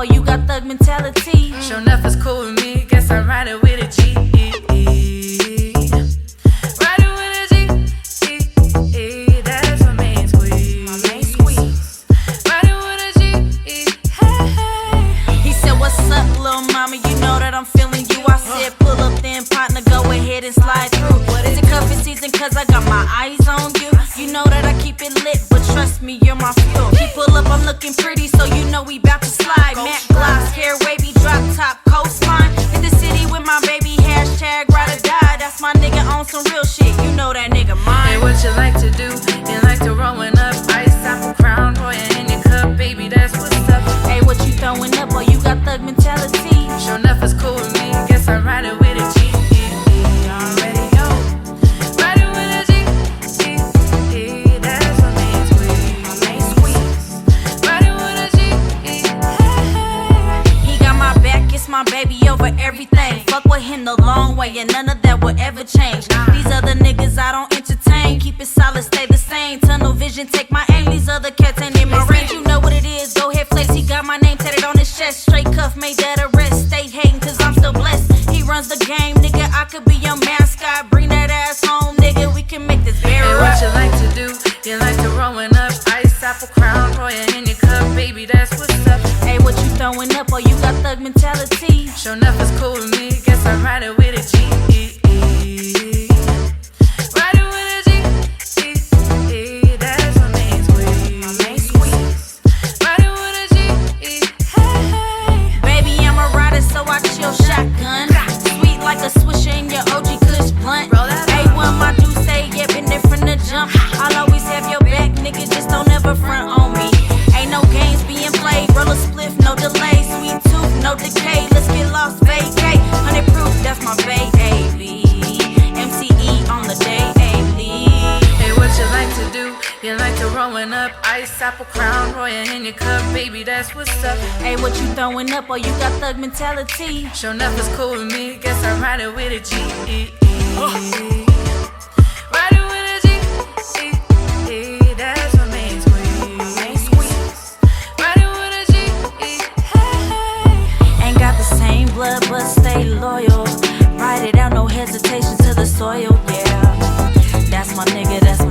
boy, you got thug mentality. Sure enough, it's cool with me. Guess I'm riding with a G. Riding with a G. That's my main squeeze. My main squeeze. Riding with a G. Hey. He said, what's up, little mama? You know that I'm feeling you. I said, pull up then, partner, go ahead and slide through. Is it cuffing season? Cause I got my eyes on you. You know that I keep it lit, but trust me, you're my fuel. He pull up, I'm looking pretty, so you know we bout to slide. Matte gloss, hair wavy, drop top, coastline. In the city with my baby, hashtag ride or die. That's my nigga on some real shit, you know that nigga mine. Hey, what you like to do? You like to rollin' up, ice apple, crown royal in your cup, baby, that's what's up. Hey, what you throwing up, boy, you got thug mentality. Sure enough, it's cool with me. Guess I'm riding with a G. Already know. Riding with a G. That's my main squeeze. My main squeeze. Riding with a G. He got my back, it's my baby over everything. Fuck with him the long way, and none of that will ever change. These other niggas I don't entertain. Keep it solid, stay the same. Tunnel vision, take my aim. These other cats ain't in my range. You know what it is, go ahead, flex. He got my name tatted on his chest. Straight cuff, made that arrest. Stay hating, cause I'm still blessed. He runs the game, nigga. I could be your mascot. Bring that ass home, nigga. We can make this very Hey, right. what you like to do? You like to rollin' up, ice apple, crown royal in your cup, baby, that's what's up. Hey, what you throwing up, boy, you got thug mentality. Sure enough, it's cool with me. Guess I'm riding with a G. Riding with a G. That's my main squeeze. My main squeeze. Riding with a G. Hey. Baby, I'm a rider, so I chill shotgun. Sweet like a swisher in your OG Kush blunt. Roll that Hey, one my do say, yeah, been there from the jump. I'll always have your back, nigga, just don't ever front on me. Ain't no games being played, roll a spliff, no delay. Sweet tooth, no decay, let's get lost, vacay. 100 proof, that's my baby. MCE on the day, baby. Hey, what you like to do? You like to rollin' up, ice apple, crown royal in your cup, baby, that's what's up. Hey, what you throwing up, boy, you got thug mentality. Sure enough, it's cool with me. Guess I'm riding with a G. Riding with a G. That's my main squeeze. Main squeeze. Riding with a G. Hey. Ain't got the same blood, but stay loyal. Ride it out, no hesitation to the soil, yeah. That's my nigga, that's my